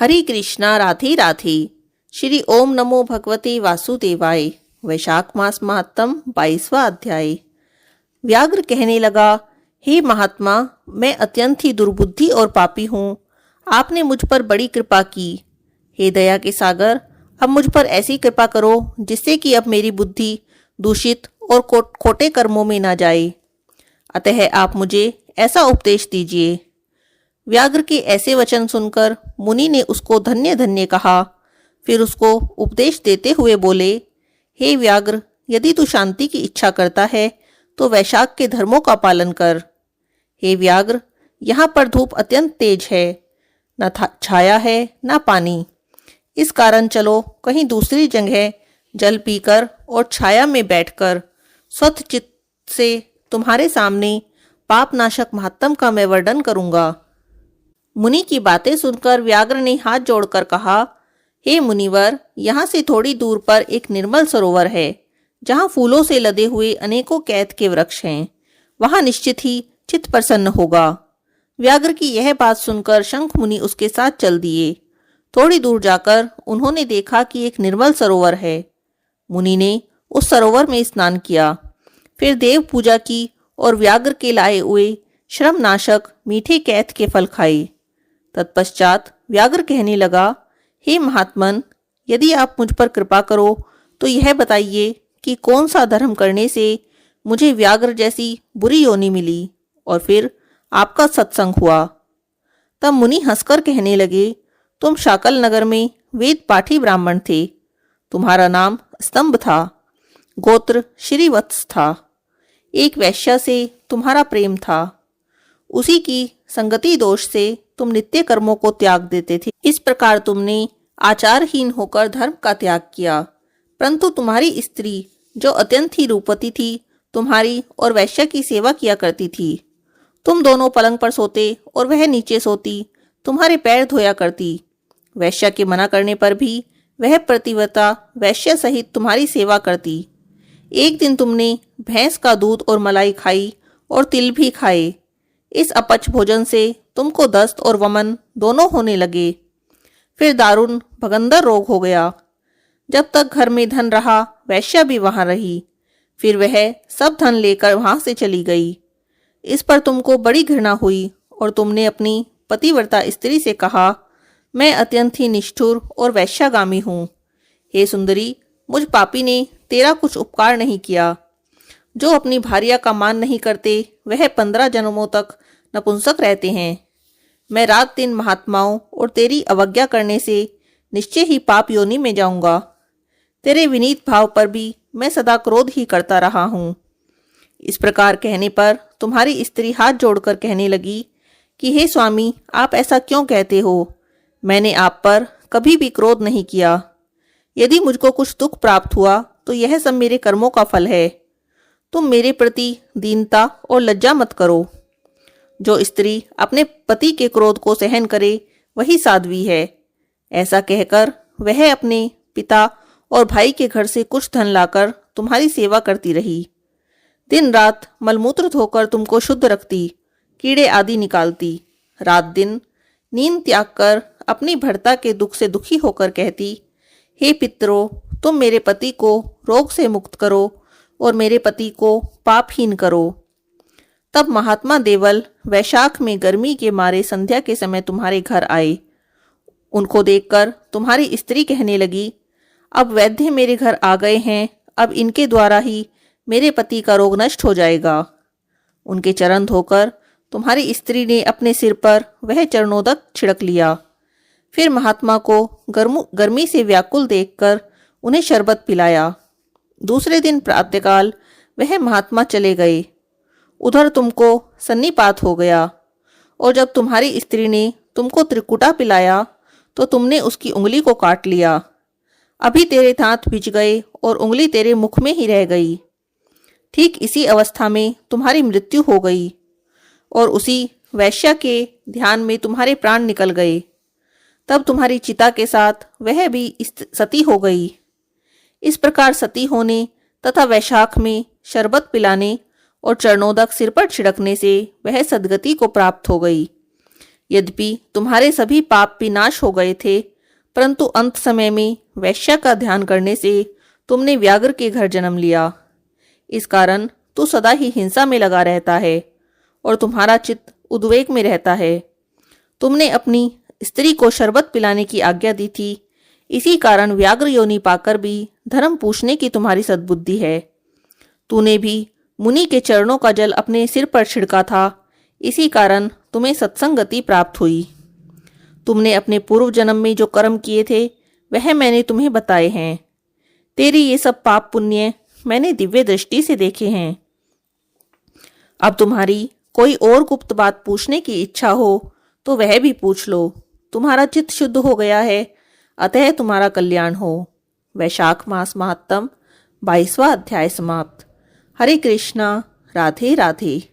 हरे कृष्णा राधे राधे। श्री ओम नमो भगवते वासुदेवाय। वैशाख मास महात्म 22वां अध्याय। व्याघ्र कहने लगा, हे महात्मा, मैं अत्यंत ही दुर्बुद्धि और पापी हूँ। आपने मुझ पर बड़ी कृपा की। हे दया के सागर, अब मुझ पर ऐसी कृपा करो जिससे कि अब मेरी बुद्धि दूषित और खोटे कर्मों में ना जाए। अतः आप मुझे ऐसा उपदेश दीजिए। व्याघ्र के ऐसे वचन सुनकर मुनि ने उसको धन्य धन्य कहा। फिर उसको उपदेश देते हुए बोले, हे व्याघ्र, यदि तू शांति की इच्छा करता है तो वैशाख के धर्मों का पालन कर। हे व्याघ्र, यहाँ पर धूप अत्यंत तेज है, न छाया है न पानी। इस कारण चलो कहीं दूसरी जगह जल पीकर और छाया में बैठकर स्वच्छ चित्त से तुम्हारे सामने पापनाशक महात्म का मैं वर्णन करूंगा। मुनि की बातें सुनकर व्याघ्र ने हाथ जोड़कर कहा, हे मुनिवर, यहाँ से थोड़ी दूर पर एक निर्मल सरोवर है जहाँ फूलों से लदे हुए अनेकों कैत के वृक्ष हैं। वहाँ निश्चित ही चित्त प्रसन्न होगा। व्याघ्र की यह बात सुनकर शंख मुनि उसके साथ चल दिए। थोड़ी दूर जाकर उन्होंने देखा कि एक निर्मल सरोवर है। मुनि ने उस सरोवर में स्नान किया, फिर देव पूजा की और व्याघ्र के लाए हुए श्रमनाशक मीठे कैत के फल खाए। तत्पश्चात व्याघ्र कहने लगा, हे महात्मन, यदि आप मुझ पर कृपा करो तो यह बताइए कि कौन सा धर्म करने से मुझे व्याघ्र जैसी बुरी योनि मिली और फिर आपका सत्संग हुआ। तब मुनि हंसकर कहने लगे, तुम शाकल नगर में वेद पाठी ब्राह्मण थे। तुम्हारा नाम स्तंभ था, गोत्र श्रीवत्स था। एक वैश्या से तुम्हारा प्रेम था। उसी की संगति दोष से तुम नित्य कर्मों को त्याग देते थे। इस प्रकार तुमने आचारहीन होकर धर्म का त्याग किया। परंतु तुम्हारी स्त्री जो अत्यंत ही रूपवती थी, तुम्हारी और वैश्या की सेवा किया करती थी। तुम दोनों पलंग पर सोते और वह नीचे सोती, तुम्हारे पैर धोया करती। वैश्या के मना करने पर भी वह प्रतिव्रता वैश्या सहित तुम्हारी सेवा करती। एक दिन तुमने भैंस का दूध और मलाई खाई और तिल भी खाए। इस अपच भोजन से तुमको दस्त और वमन दोनों होने लगे। फिर दारुण भगंदर रोग हो गया। जब तक घर में धन रहा, वैश्या भी वहां रही। फिर वह सब धन लेकर वहां से चली गई। इस पर तुमको बड़ी घृणा हुई और तुमने अपनी पतिव्रता स्त्री से कहा, मैं अत्यंत ही निष्ठुर और वैश्यागामी हूँ। हे सुंदरी, मुझ पापी ने तेरा कुछ उपकार नहीं किया। जो अपनी भार्या का मान नहीं करते वह 15 जन्मों तक नपुंसक रहते हैं। मैं रात दिन महात्माओं और तेरी अवज्ञा करने से निश्चय ही पाप योनि में जाऊंगा। तेरे विनीत भाव पर भी मैं सदा क्रोध ही करता रहा हूँ। इस प्रकार कहने पर तुम्हारी स्त्री हाथ जोड़कर कहने लगी कि हे स्वामी, आप ऐसा क्यों कहते हो? मैंने आप पर कभी भी क्रोध नहीं किया। यदि मुझको कुछ दुख प्राप्त हुआ तो यह सब मेरे कर्मों का फल है। तुम मेरे प्रति दीनता और लज्जा मत करो। जो स्त्री अपने पति के क्रोध को सहन करे वही साध्वी है। ऐसा कहकर वह अपने पिता और भाई के घर से कुछ धन लाकर तुम्हारी सेवा करती रही। दिन रात मलमूत्र धोकर तुमको शुद्ध रखती, कीड़े आदि निकालती। रात दिन नींद त्याग कर अपनी भर्ता के दुख से दुखी होकर कहती, हे पितरों, तुम मेरे पति को रोग से मुक्त करो और मेरे पति को पापहीन करो। तब महात्मा देवल वैशाख में गर्मी के मारे संध्या के समय तुम्हारे घर आए। उनको देखकर तुम्हारी स्त्री कहने लगी, अब वैद्य मेरे घर आ गए हैं, अब इनके द्वारा ही मेरे पति का रोग नष्ट हो जाएगा। उनके चरण धोकर तुम्हारी स्त्री ने अपने सिर पर वह चरणोदक छिड़क लिया। फिर महात्मा को गर्मी से व्याकुल देखकर उन्हें शरबत पिलाया। दूसरे दिन प्रातःकाल वह महात्मा चले गए। उधर तुमको सन्निपात हो गया और जब तुम्हारी स्त्री ने तुमको त्रिकुटा पिलाया तो तुमने उसकी उंगली को काट लिया। अभी तेरे दांत भिज गए और उंगली तेरे मुख में ही रह गई। ठीक इसी अवस्था में तुम्हारी मृत्यु हो गई और उसी वैश्या के ध्यान में तुम्हारे प्राण निकल गए। तब तुम्हारी चिता के साथ वह भी सती हो गई। इस प्रकार सती होने तथा वैशाख में शरबत पिलाने और चरणोदक सिर पर छिड़कने से वह सदगति को प्राप्त हो गई। यद्यपि तुम्हारे सभी पाप विनाश हो गए थे, परंतु अंत समय में वैश्या का ध्यान करने से तुमने व्याघ्र के घर जन्म लिया। इस कारण तू सदा ही हिंसा में लगा रहता है और तुम्हारा चित्त उद्वेग में रहता है। तुमने अपनी स्त्री को शरबत पिलाने की आज्ञा दी थी, इसी कारण व्याघ्र योनि पाकर भी धर्म पूछने की तुम्हारी सद्बुद्धि है। तूने भी मुनि के चरणों का जल अपने सिर पर छिड़का था, इसी कारण तुम्हें सत्संगति प्राप्त हुई। तुमने अपने पूर्व जन्म में जो कर्म किए थे वह मैंने तुम्हें बताए हैं। तेरी ये सब पाप पुण्य मैंने दिव्य दृष्टि से देखे हैं। अब तुम्हारी कोई और गुप्त बात पूछने की इच्छा हो तो वह भी पूछ लो। तुम्हारा चित्त शुद्ध हो गया है, अतः तुम्हारा कल्याण हो। वैशाख मास महात्म 22वां अध्याय समाप्त। हरे कृष्णा। राधे राधे।